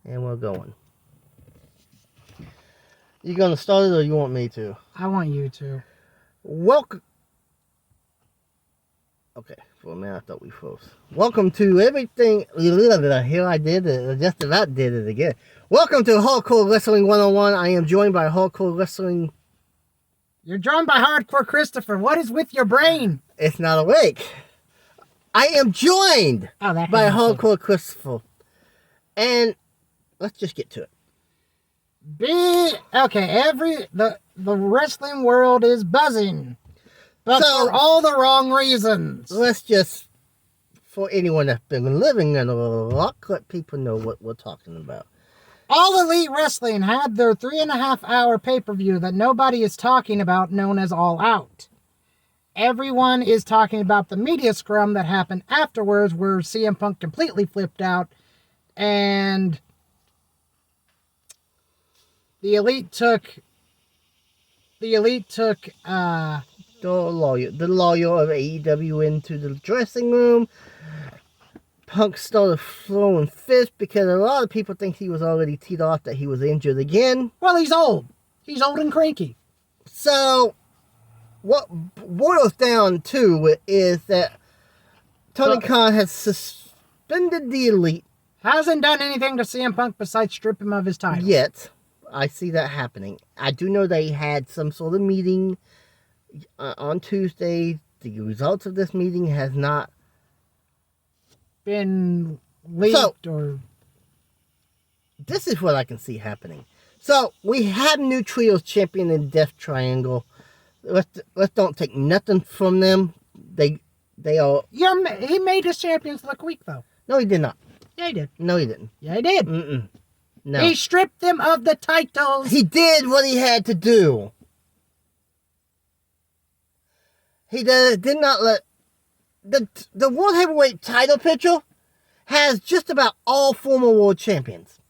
And we're going. You gonna start it or you want me to? I want you to. Welcome. Okay, for a minute I thought we froze. Welcome to everything. Here I did it. Just about did it again. Welcome to Hardcore Wrestling 101. I am joined by Hardcore Wrestling. You're joined by Hardcore Christopher. What is with your brain? It's not awake. I am joined by Hardcore Christopher. And let's just get to it. The wrestling world is buzzing, but for all the wrong reasons. Let's just, for anyone that's been living in a rock, let people know what we're talking about. All Elite Wrestling had their 3.5-hour pay-per-view that nobody is talking about, known as All Out. Everyone is talking about the media scrum that happened afterwards, where CM Punk completely flipped out, and the Elite took the lawyer of AEW into the dressing room. Punk started throwing fists because a lot of people think he was already teed off that he was injured again. Well, he's old. He's old and cranky. So, what boils down to is that Tony Khan has suspended the Elite. Hasn't done anything to CM Punk besides strip him of his title. Yet. I see that happening. I do know they had some sort of meeting on Tuesday. The results of this meeting has not been leaked or... This is what I can see happening. So, we have new trios champion in Death Triangle. Let's don't take nothing from them. They are... He made his champions look weak, though. No, he did not. Yeah, he did. No, he didn't. Yeah, he did. No. He stripped them of the titles. He did what he had to do. He did not let... The World Heavyweight title picture has just about all former world champions.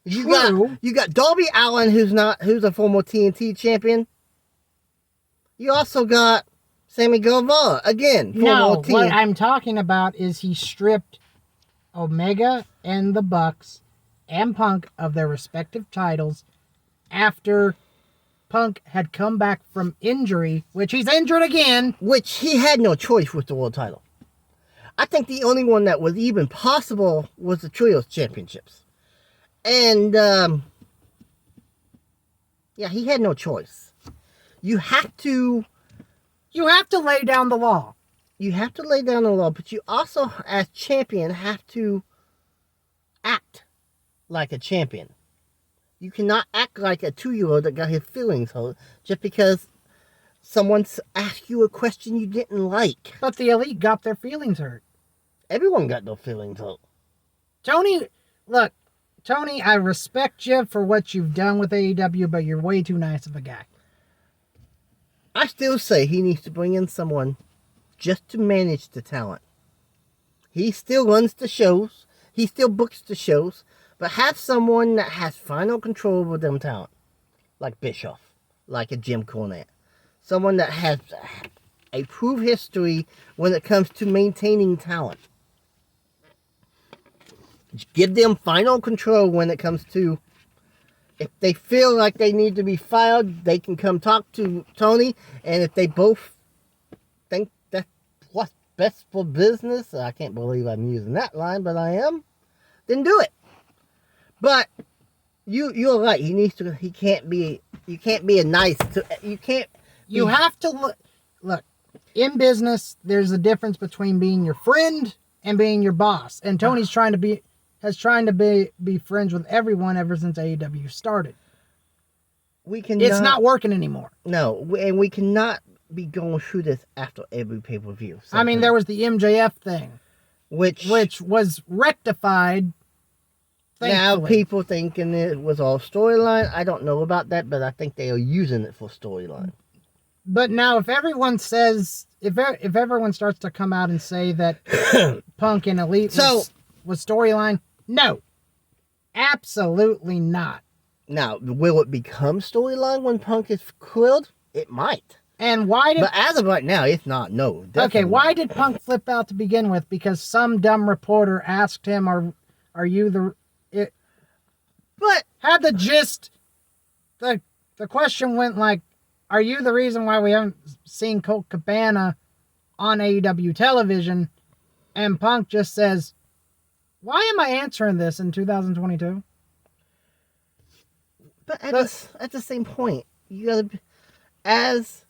You got Darby Allin, who's a former TNT champion. You also got Sammy Guevara, again, former TNT. What I'm talking about is he stripped Omega and the Bucks and Punk of their respective titles after Punk had come back from injury, which he's injured again. Which he had no choice with the world title. I think the only one that was even possible was the Trios Championships. And, he had no choice. You have to lay down the law. You have to lay down the law, but you also, as champion, have to act like a champion. You cannot act like a 2-year-old that got his feelings hurt just because someone asked you a question you didn't like. But the Elite got their feelings hurt. Everyone got their feelings hurt. Tony, I respect you for what you've done with AEW, but you're way too nice of a guy. I still say he needs to bring in someone just to manage the talent. He still runs the shows. He still books the shows. But have someone that has final control over them talent. Like Bischoff. Like a Jim Cornette. Someone that has a proved history when it comes to maintaining talent. Give them final control when it comes to... If they feel like they need to be fired, they can come talk to Tony. And if they both think that's what's best for business... I can't believe I'm using that line, but I am. Then do it. But you're right. You can't be a nice. You have to look. In business, there's a difference between being your friend and being your boss. And Tony's trying to be friends with everyone ever since AEW started. It's not working anymore. No, and we cannot be going through this after every pay-per-view. I mean, there was the MJF thing, which was rectified. Now, people thinking it was all storyline. I don't know about that, but I think they are using it for storyline. But now, if everyone starts to come out and say that Punk and Elite was storyline, no. Absolutely not. Now, will it become storyline when Punk is killed? It might. But as of right now, it's not. No. Okay, why did Punk flip out to begin with? Because some dumb reporter asked him, "Are you the?" But had the gist. The question went like, "Are you the reason why we haven't seen Colt Cabana on AEW television?" And Punk just says, "Why am I answering this in 2022?" But at the same point, you gotta be, as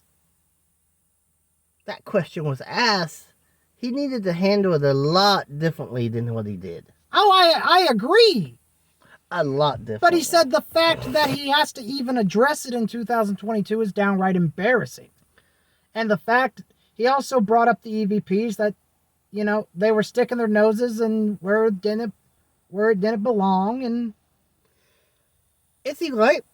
that question was asked, he needed to handle it a lot differently than what he did. Oh, I agree. A lot different. But he said the fact that he has to even address it in 2022 is downright embarrassing. And the fact he also brought up the EVPs that, you know, they were sticking their noses in where it didn't belong. And is he right?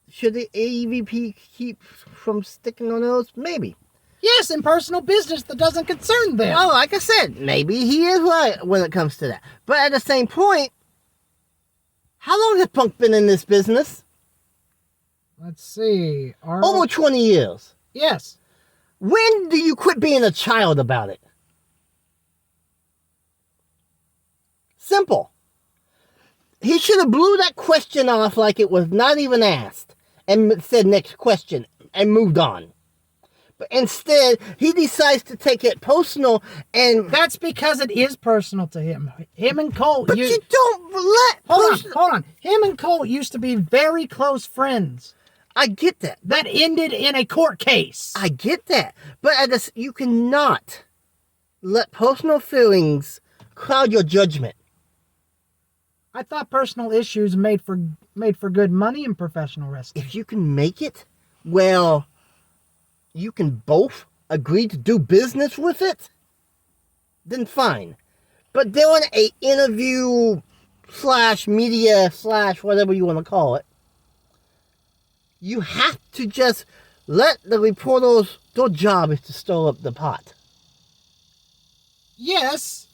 Should the EVP keep from sticking their nose? Maybe. yes, in personal business that doesn't concern them. Well, like I said, maybe he is right when it comes to that. But at the same point, how long has Punk been in this business? Let's see. Over 20 years. Yes. When do you quit being a child about it? Simple. He should have blew that question off like it was not even asked and said next question and moved on. But instead, he decides to take it personal and... That's because it is personal to him. Him and Colt... But you don't let... Hold on. Him and Colt used to be very close friends. I get that. That ended in a court case. I get that. But you cannot let personal feelings cloud your judgment. I thought personal issues made for good money in professional wrestling. If you can make it, well, you can both agree to do business with it, then fine. But doing a interview / media / whatever you want to call it, you have to just let the reporters, their job is to stir up the pot. Yes,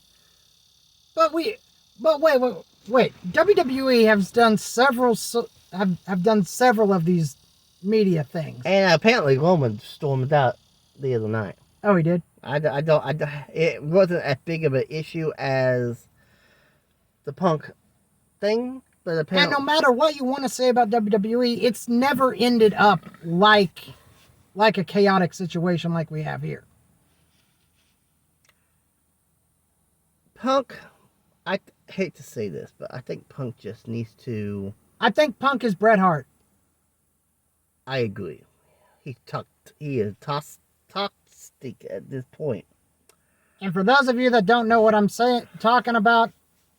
but wait. WWE has done have done several of these media things. And apparently Roman stormed out the other night. Oh, he did? It wasn't as big of an issue as the Punk thing, but apparently... And no matter what you want to say about WWE, it's never ended up like a chaotic situation like we have here. Punk, I hate to say this, but I think Punk just needs to... I think Punk is Bret Hart. I agree. He is toxic at this point. And for those of you that don't know what I'm talking about,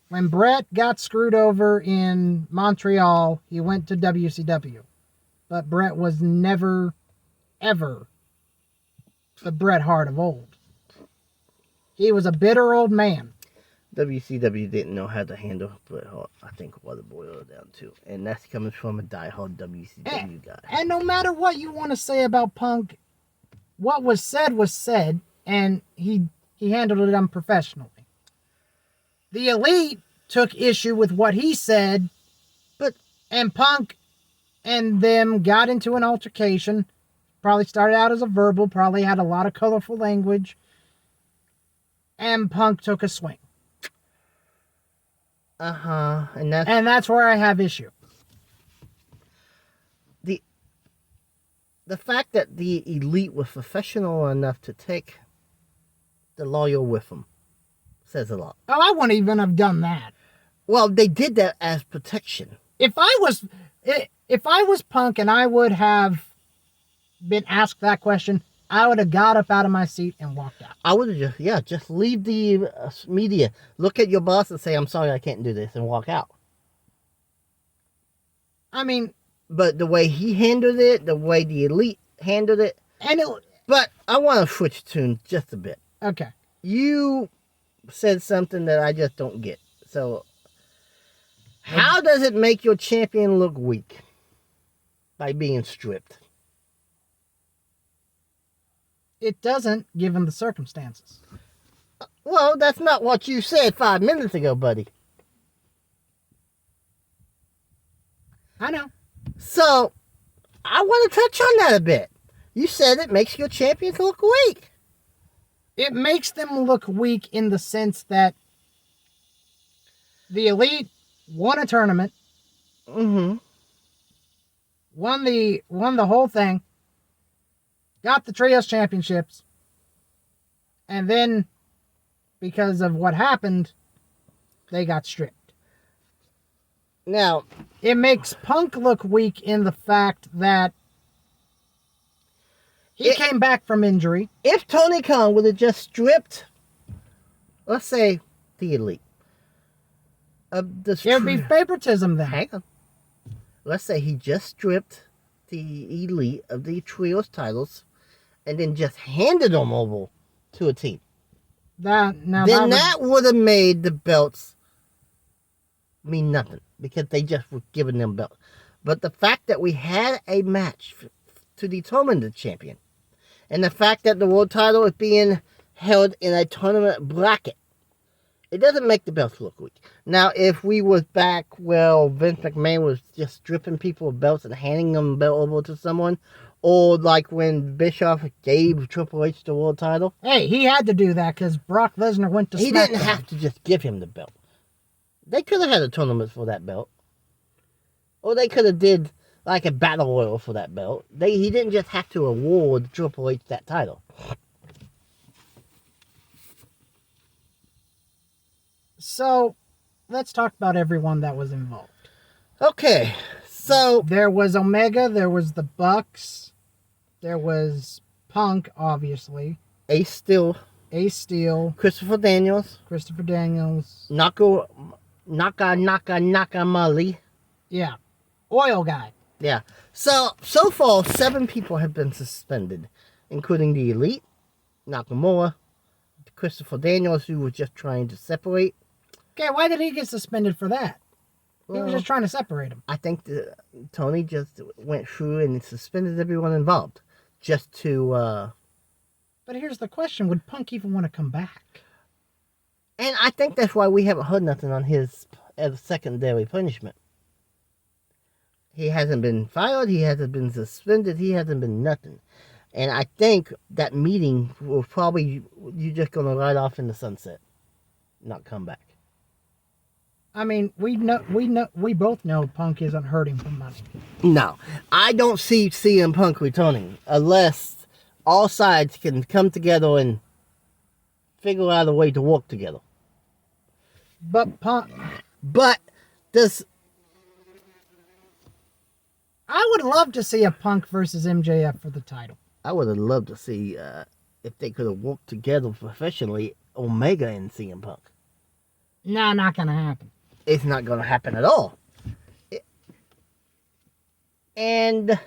when Bret got screwed over in Montreal, he went to WCW. But Bret was never, ever the Bret Hart of old. He was a bitter old man. WCW didn't know how to handle Bret Hart, I think, what it boiled down to. And that's coming from a diehard WCW guy. And no matter what you want to say about Punk, what was said, and he handled it unprofessionally. The Elite took issue with what he said, and Punk and them got into an altercation. Probably started out as a verbal, probably had a lot of colorful language, and Punk took a swing. And that's where I have issue. The fact that the Elite was professional enough to take the lawyer with them says a lot. Oh, I wouldn't even have done that. Well, they did that as protection. If I was Punk and I would have been asked that question, I would have got up out of my seat and walked out. I would have just leave the media, look at your boss and say, "I'm sorry, I can't do this," and walk out. I mean... But the way he handled it, the way the Elite handled it... But I want to switch tunes just a bit. Okay. You said something that I just don't get. So, how does it make your champion look weak? By being stripped. It doesn't, given the circumstances. Well, that's not what you said 5 minutes ago, buddy. I know. So, I want to touch on that a bit. You said it makes your champions look weak. It makes them look weak in the sense that the Elite won a tournament, Mm-hmm. won the whole thing, got the trios championships, and then because of what happened, they got stripped. Now, It makes Punk look weak in the fact that he came back from injury. if Tony Khan would have just stripped, let's say, the Elite of the... It would be favoritism then. Hang on. Let's say he just stripped the Elite of the trios titles and then just handed them over to a team. That would have made the belts mean nothing because they just were giving them belts. But the fact that we had a match to determine the champion, and the fact that the world title is being held in a tournament bracket, it doesn't make the belts look weak. Now, if we was back, Vince McMahon was just stripping people of belts and handing them a belt over to someone, or like when Bischoff gave Triple H the world title. Hey, he had to do that because Brock Lesnar went to SmackDown. He didn't have to just give him the belt. They could have had a tournament for that belt. Or they could have did like a battle royal for that belt. He didn't just have to award Triple H that title. So, let's talk about everyone that was involved. Okay, so... There was Omega, there was the Bucks, there was Punk, obviously. Ace Steel. Christopher Daniels. Naka Mali. Yeah. Oil guy. Yeah. So far, 7 people have been suspended, including the Elite, Nakamura, Christopher Daniels, who was just trying to separate. Okay, why did he get suspended for that? He was just trying to separate him. I think Tony just went through and suspended everyone involved, just to... But here's the question, would Punk even want to come back? And I think that's why we haven't heard nothing on his secondary punishment. He hasn't been fired, he hasn't been suspended, he hasn't been nothing. And I think that meeting will probably, you're just going to ride off in the sunset, not come back. I mean, we both know Punk isn't hurting for money. No, I don't see CM Punk returning unless all sides can come together and figure out a way to work together. But Punk... But does... I would love to see a Punk versus MJF for the title. I would have loved to see if they could have worked together professionally, Omega and CM Punk. Nah, not gonna happen. It's not gonna happen at all. And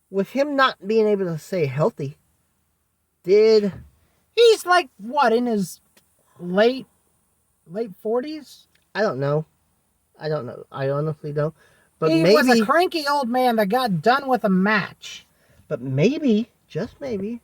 with him not being able to stay healthy, he's like what, in his late 40s? I don't know. I honestly don't. But he maybe was a cranky old man that got done with a match. But maybe, just maybe,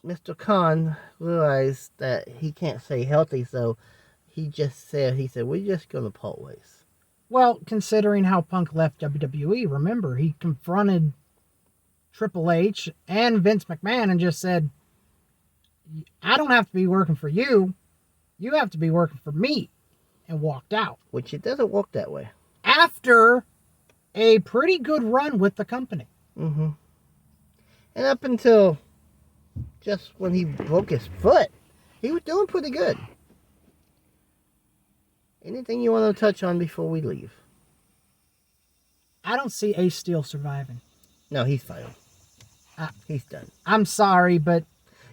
Mr. Khan realized that he can't stay healthy, so he said, we're just going to part ways. Well, considering how Punk left WWE, remember, he confronted Triple H and Vince McMahon and just said, I don't have to be working for you. You have to be working for me. And walked out. Which it doesn't work that way. After a pretty good run with the company. Mm-hmm. And up until just when he broke his foot, he was doing pretty good. Anything you want to touch on before we leave? I don't see Ace Steel surviving. No, he's fine. He's done. I'm sorry, but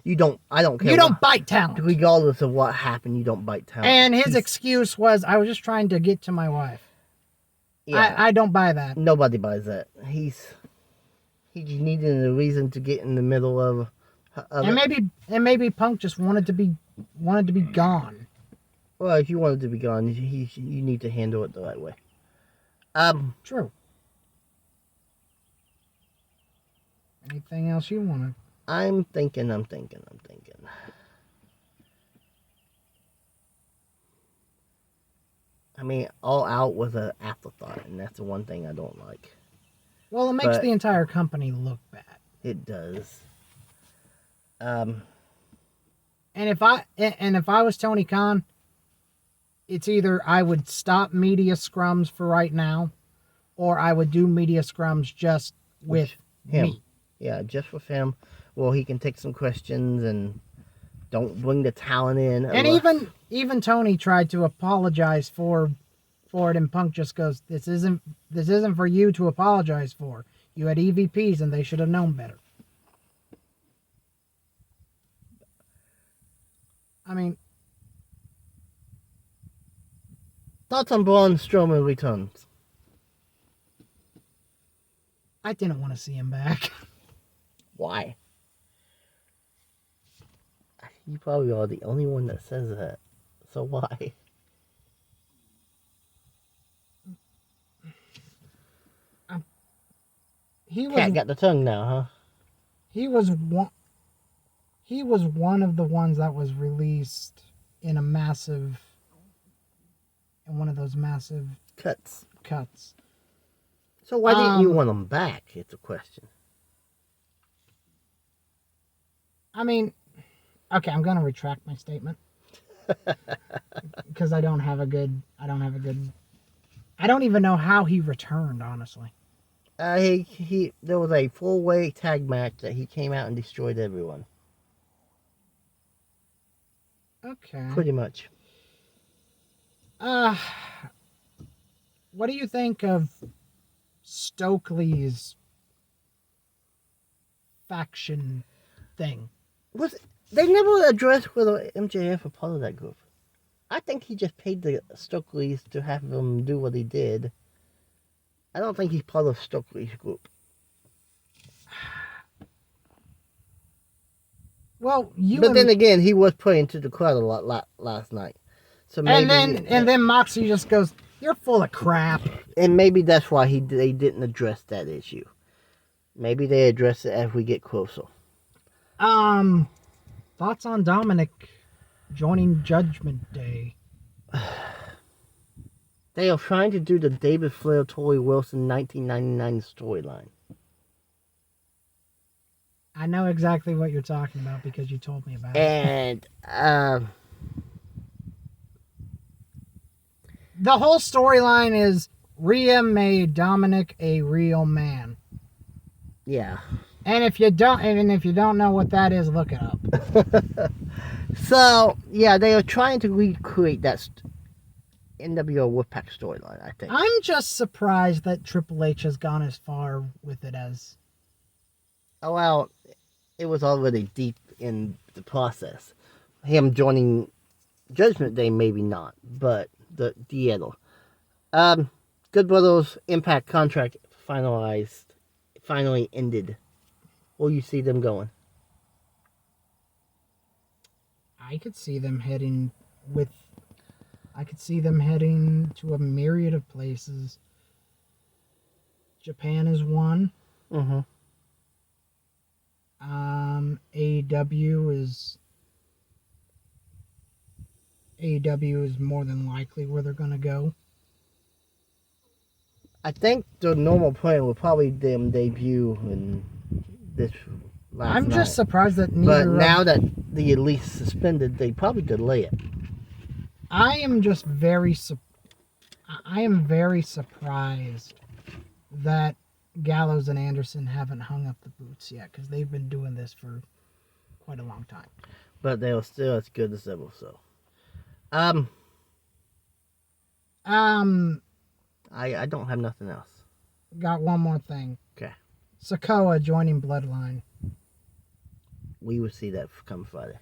I don't care. You don't bite talent. Regardless of what happened, you don't bite talent. And his excuse was, I was just trying to get to my wife. Yeah. I don't buy that. Nobody buys that. He needed a reason to get in the middle of maybe Punk just wanted to be gone. Well, if you wanted to be gone, you need to handle it the right way. True. Anything else you want to? I'm thinking. I mean, All Out was an afterthought, and that's the one thing I don't like. Well, it makes the entire company look bad. It does. And if I was Tony Khan, it's either I would stop media scrums for right now, or I would do media scrums just with him. me. Yeah, just with him. Well, he can take some questions and don't bring the talent in. And even Tony tried to apologize for it, and Punk just goes, "This isn't for you to apologize for. You had EVPs, and they should have known better." I mean, thoughts on Braun Strowman returns. I didn't want to see him back. Why? You probably are the only one that says that. So why? He was Cat got the tongue now, huh? he was one of the ones that was released in one of those massive Cuts. cuts. So why didn't you want him back? It's a question. I mean, okay, I'm gonna retract my statement because I don't even know how he returned, honestly. There was a 4-way tag match that he came out and destroyed everyone. Okay. Pretty much. What do you think of Stokely's faction thing? They never addressed whether MJF was part of that group. I think he just paid the Stokely's to have him do what he did. I don't think he's part of Stokely's group. Well, but then again, he was put into the crowd a lot last night. So maybe, and then Moxie just goes, "You're full of crap." And maybe that's why they didn't address that issue. Maybe they address it as we get closer. Thoughts on Dominic joining Judgment Day? They are trying to do the David Flair, Torrie Wilson 1999 storyline. I know exactly what you're talking about because you told me about it. And the whole storyline is Rhea made Dominic a real man. Yeah. And if you don't know what that is, look it up. So yeah, they are trying to recreate that NWO Wolfpack storyline, I think. I'm just surprised that Triple H has gone as far with it as... Oh, well, it was already deep in the process. Him joining Judgment Day, maybe not, but the other. Good Brothers Impact contract finally ended. Where you see them going? I could see them heading to a myriad of places. Japan is one. Mm-hmm. AEW is more than likely where they're gonna go. I think the normal plan will probably them debut in this last I'm night. just surprised that But now that the Elite suspended, they probably delay it. I am very surprised that Gallows and Anderson haven't hung up the boots yet, because they've been doing this for quite a long time. But they are still as good as ever, so. I don't have nothing else. Got one more thing. Okay. Sikoa joining Bloodline. We would see that come Friday.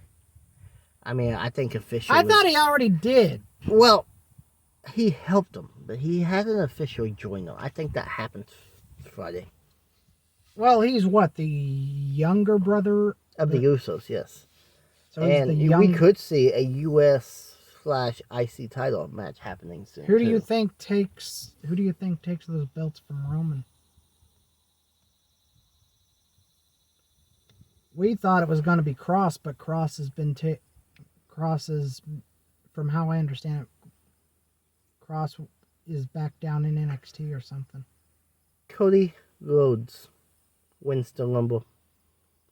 I mean, I think officially. I thought he already did. Well, he helped them, but he hasn't officially joined them. I think that happens Friday. Well, he's what, the younger brother of the Usos, yes. So and we could see a US/IC title match happening soon. Who do you think takes those belts from Roman? We thought it was going to be Cross, but Cross has been from how I understand it, Cross is back down in NXT or something. Cody Rhodes wins the Rumble.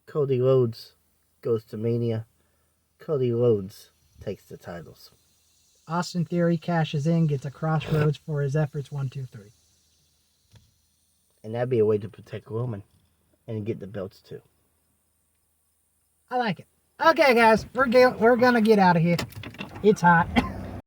Cody Rhodes goes to Mania. Cody Rhodes takes the titles. Austin Theory cashes in, gets a Crossroads for his efforts. 1, 2, 3. And that'd be a way to protect Roman and get the belts too. I like it. Okay, guys, we're gonna get out of here. It's hot.